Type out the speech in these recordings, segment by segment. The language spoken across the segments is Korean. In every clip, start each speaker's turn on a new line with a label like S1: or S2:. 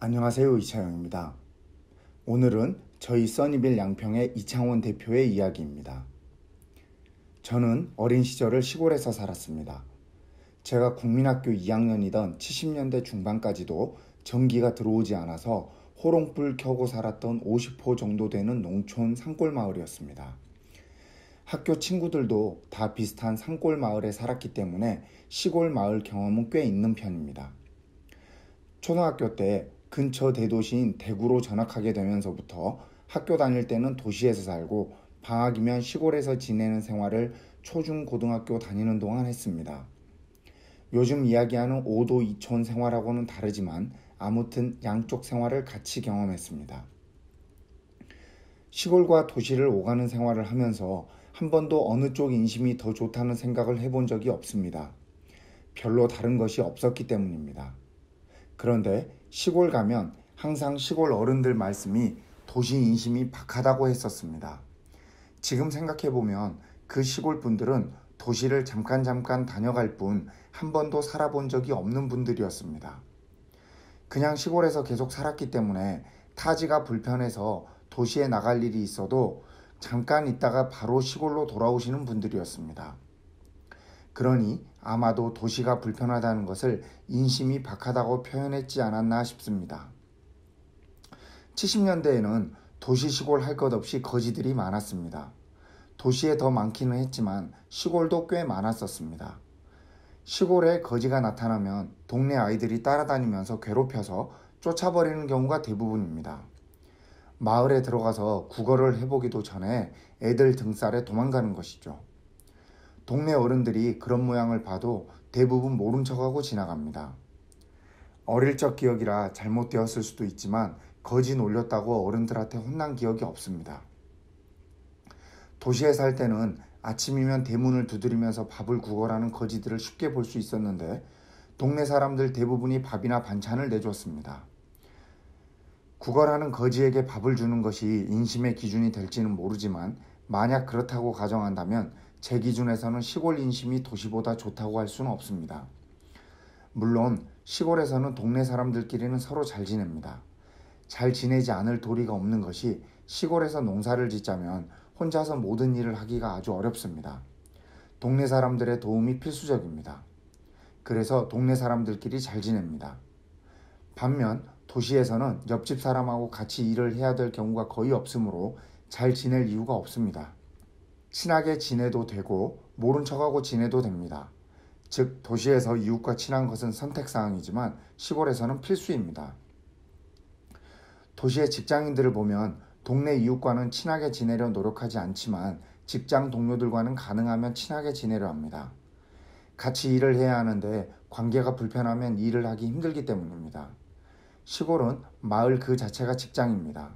S1: 안녕하세요, 이차영입니다. 오늘은 저희 써니빌 양평의 이창원 대표의 이야기입니다. 저는 어린 시절을 시골에서 살았습니다. 제가 국민학교 2학년이던 70년대 중반까지도 전기가 들어오지 않아서 호롱불 켜고 살았던 50호 정도 되는 농촌 산골 마을이었습니다. 학교 친구들도 다 비슷한 산골 마을에 살았기 때문에 시골 마을 경험은 꽤 있는 편입니다. 초등학교 때 근처 대도시인 대구로 전학하게 되면서부터 학교 다닐 때는 도시에서 살고 방학이면 시골에서 지내는 생활을 초중 고등학교 다니는 동안 했습니다. 요즘 이야기하는 5도 2촌 생활하고는 다르지만 아무튼 양쪽 생활을 같이 경험했습니다. 시골과 도시를 오가는 생활을 하면서 한 번도 어느 쪽 인심이 더 좋다는 생각을 해본 적이 없습니다. 별로 다른 것이 없었기 때문입니다. 그런데 시골 가면 항상 시골 어른들 말씀이 도시 인심이 박하다고 했었습니다. 지금 생각해보면 그 시골 분들은 도시를 잠깐 다녀갈 뿐 한 번도 살아본 적이 없는 분들이었습니다. 그냥 시골에서 계속 살았기 때문에 타지가 불편해서 도시에 나갈 일이 있어도 잠깐 있다가 바로 시골로 돌아오시는 분들이었습니다. 그러니 아마도 도시가 불편하다는 것을 인심이 박하다고 표현했지 않았나 싶습니다. 70년대에는 도시 시골 할 것 없이 거지들이 많았습니다. 도시에 더 많기는 했지만 시골도 꽤 많았었습니다. 시골에 거지가 나타나면 동네 아이들이 따라다니면서 괴롭혀서 쫓아버리는 경우가 대부분입니다. 마을에 들어가서 구걸을 해보기도 전에 애들 등살에 도망가는 것이죠. 동네 어른들이 그런 모양을 봐도 대부분 모른 척하고 지나갑니다. 어릴 적 기억이라 잘못되었을 수도 있지만 거지 놀렸다고 어른들한테 혼난 기억이 없습니다. 도시에 살 때는 아침이면 대문을 두드리면서 밥을 구걸하는 거지들을 쉽게 볼 수 있었는데 동네 사람들 대부분이 밥이나 반찬을 내줬습니다. 구걸하는 거지에게 밥을 주는 것이 인심의 기준이 될지는 모르지만 만약 그렇다고 가정한다면 제 기준에서는 시골 인심이 도시보다 좋다고 할 수는 없습니다. 물론 시골에서는 동네 사람들끼리는 서로 잘 지냅니다. 잘 지내지 않을 도리가 없는 것이 시골에서 농사를 짓자면 혼자서 모든 일을 하기가 아주 어렵습니다. 동네 사람들의 도움이 필수적입니다. 그래서 동네 사람들끼리 잘 지냅니다. 반면 도시에서는 옆집 사람하고 같이 일을 해야 될 경우가 거의 없으므로 잘 지낼 이유가 없습니다. 친하게 지내도 되고 모른 척하고 지내도 됩니다. 즉 도시에서 이웃과 친한 것은 선택사항이지만 시골에서는 필수입니다. 도시의 직장인들을 보면 동네 이웃과는 친하게 지내려 노력하지 않지만 직장 동료들과는 가능하면 친하게 지내려 합니다. 같이 일을 해야 하는데 관계가 불편하면 일을 하기 힘들기 때문입니다. 시골은 마을 그 자체가 직장입니다.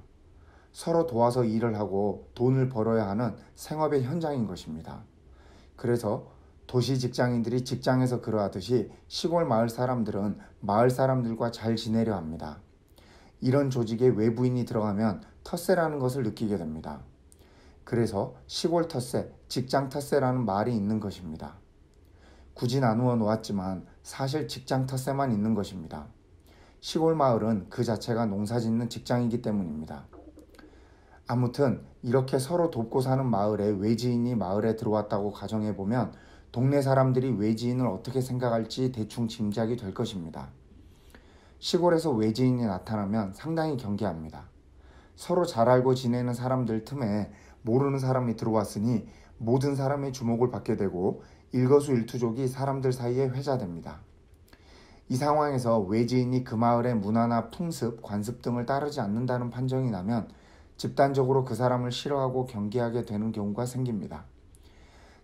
S1: 서로 도와서 일을 하고 돈을 벌어야 하는 생업의 현장인 것입니다. 그래서 도시 직장인들이 직장에서 그러하듯이 시골 마을 사람들은 마을 사람들과 잘 지내려 합니다. 이런 조직에 외부인이 들어가면 텃세라는 것을 느끼게 됩니다. 그래서 시골 텃세, 직장 텃세라는 말이 있는 것입니다. 굳이 나누어 놓았지만 사실 직장 텃세만 있는 것입니다. 시골 마을은 그 자체가 농사짓는 직장이기 때문입니다. 아무튼 이렇게 서로 돕고 사는 마을에 외지인이 마을에 들어왔다고 가정해보면 동네 사람들이 외지인을 어떻게 생각할지 대충 짐작이 될 것입니다. 시골에서 외지인이 나타나면 상당히 경계합니다. 서로 잘 알고 지내는 사람들 틈에 모르는 사람이 들어왔으니 모든 사람의 주목을 받게 되고 일거수일투족이 사람들 사이에 회자됩니다. 이 상황에서 외지인이 그 마을의 문화나 풍습, 관습 등을 따르지 않는다는 판정이 나면 집단적으로 그 사람을 싫어하고 경계하게 되는 경우가 생깁니다.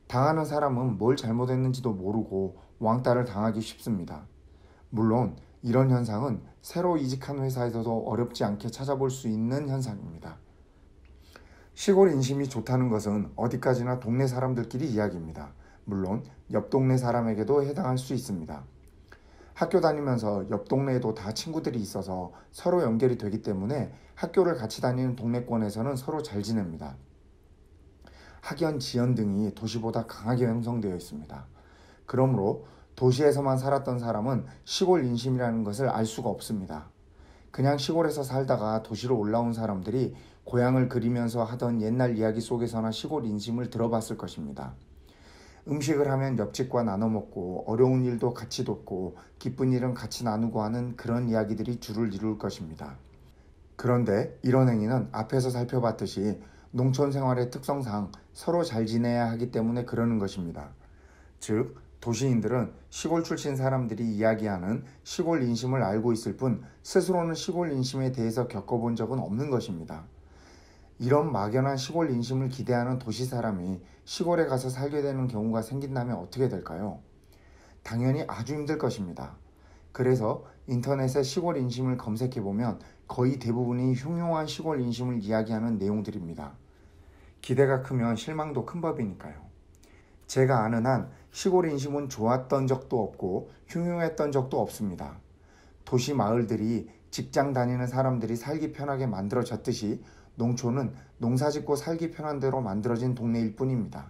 S1: 당하는 사람은 뭘 잘못했는지도 모르고 왕따를 당하기 쉽습니다. 물론 이런 현상은 새로 이직한 회사에서도 어렵지 않게 찾아볼 수 있는 현상입니다. 시골 인심이 좋다는 것은 어디까지나 동네 사람들끼리 이야기입니다. 물론 옆 동네 사람에게도 해당할 수 있습니다. 학교 다니면서 옆 동네에도 다 친구들이 있어서 서로 연결이 되기 때문에 학교를 같이 다니는 동네권에서는 서로 잘 지냅니다. 학연, 지연 등이 도시보다 강하게 형성되어 있습니다. 그러므로 도시에서만 살았던 사람은 시골 인심이라는 것을 알 수가 없습니다. 그냥 시골에서 살다가 도시로 올라온 사람들이 고향을 그리면서 하던 옛날 이야기 속에서나 시골 인심을 들어봤을 것입니다. 음식을 하면 옆집과 나눠 먹고 어려운 일도 같이 돕고 기쁜 일은 같이 나누고 하는 그런 이야기들이 주를 이룰 것입니다. 그런데 이런 행위는 앞에서 살펴봤듯이 농촌 생활의 특성상 서로 잘 지내야 하기 때문에 그러는 것입니다. 즉, 도시인들은 시골 출신 사람들이 이야기하는 시골 인심을 알고 있을 뿐 스스로는 시골 인심에 대해서 겪어본 적은 없는 것입니다. 이런 막연한 시골 인심을 기대하는 도시 사람이 시골에 가서 살게 되는 경우가 생긴다면 어떻게 될까요? 당연히 아주 힘들 것입니다. 그래서 인터넷에 시골 인심을 검색해보면 거의 대부분이 흉흉한 시골 인심을 이야기하는 내용들입니다. 기대가 크면 실망도 큰 법이니까요. 제가 아는 한 시골 인심은 좋았던 적도 없고 흉흉했던 적도 없습니다. 도시 마을들이 직장 다니는 사람들이 살기 편하게 만들어졌듯이 농촌은 농사짓고 살기 편한 대로 만들어진 동네일 뿐입니다.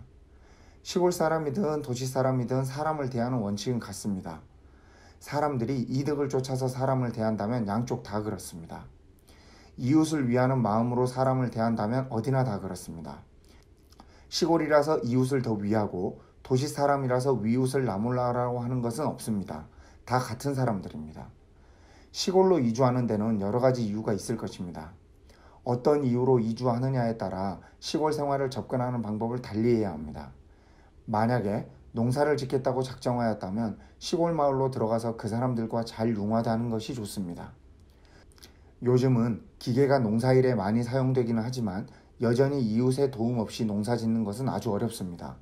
S1: 시골 사람이든 도시 사람이든 사람을 대하는 원칙은 같습니다. 사람들이 이득을 쫓아서 사람을 대한다면 양쪽 다 그렇습니다. 이웃을 위하는 마음으로 사람을 대한다면 어디나 다 그렇습니다. 시골이라서 이웃을 더 위하고 도시 사람이라서 위웃을 나무라라고 하는 것은 없습니다. 다 같은 사람들입니다. 시골로 이주하는 데는 여러 가지 이유가 있을 것입니다. 어떤 이유로 이주하느냐에 따라 시골 생활을 접근하는 방법을 달리해야 합니다. 만약에 농사를 짓겠다고 작정하였다면 시골 마을로 들어가서 그 사람들과 잘 융화하는 것이 좋습니다. 요즘은 기계가 농사일에 많이 사용되기는 하지만 여전히 이웃의 도움 없이 농사 짓는 것은 아주 어렵습니다.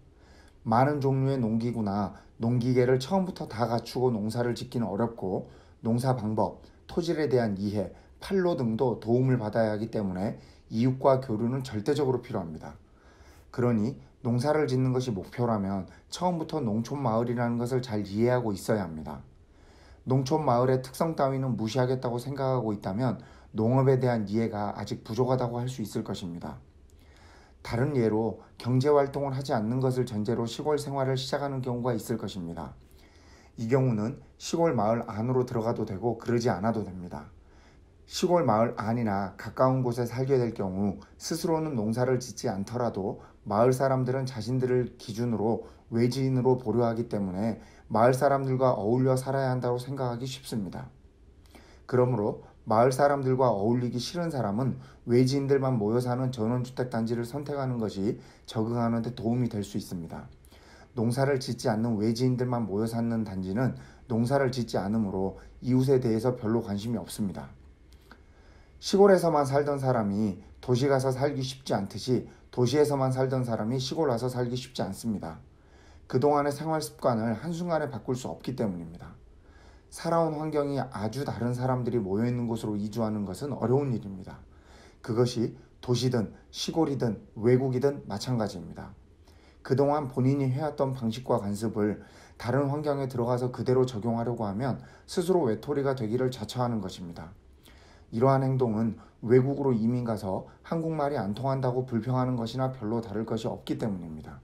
S1: 많은 종류의 농기구나 농기계를 처음부터 다 갖추고 농사를 짓기는 어렵고 농사 방법, 토질에 대한 이해, 판로 등도 도움을 받아야 하기 때문에 이웃과 교류는 절대적으로 필요합니다. 그러니 농사를 짓는 것이 목표라면 처음부터 농촌 마을이라는 것을 잘 이해하고 있어야 합니다. 농촌 마을의 특성 따위는 무시하겠다고 생각하고 있다면 농업에 대한 이해가 아직 부족하다고 할 수 있을 것입니다. 다른 예로 경제활동을 하지 않는 것을 전제로 시골 생활을 시작하는 경우가 있을 것입니다. 이 경우는 시골 마을 안으로 들어가도 되고 그러지 않아도 됩니다. 시골 마을 안이나 가까운 곳에 살게 될 경우 스스로는 농사를 짓지 않더라도 마을 사람들은 자신들을 기준으로 외지인으로 보려 하기 때문에 마을 사람들과 어울려 살아야 한다고 생각하기 쉽습니다. 그러므로 마을 사람들과 어울리기 싫은 사람은 외지인들만 모여 사는 전원주택 단지를 선택하는 것이 적응하는 데 도움이 될 수 있습니다. 농사를 짓지 않는 외지인들만 모여 사는 단지는 농사를 짓지 않으므로 이웃에 대해서 별로 관심이 없습니다. 시골에서만 살던 사람이 도시 가서 살기 쉽지 않듯이 도시에서만 살던 사람이 시골 와서 살기 쉽지 않습니다. 그동안의 생활 습관을 한순간에 바꿀 수 없기 때문입니다. 살아온 환경이 아주 다른 사람들이 모여있는 곳으로 이주하는 것은 어려운 일입니다. 그것이 도시든 시골이든 외국이든 마찬가지입니다. 그동안 본인이 해왔던 방식과 관습을 다른 환경에 들어가서 그대로 적용하려고 하면 스스로 외톨이가 되기를 자처하는 것입니다. 이러한 행동은 외국으로 이민 가서 한국말이 안 통한다고 불평하는 것이나 별로 다를 것이 없기 때문입니다.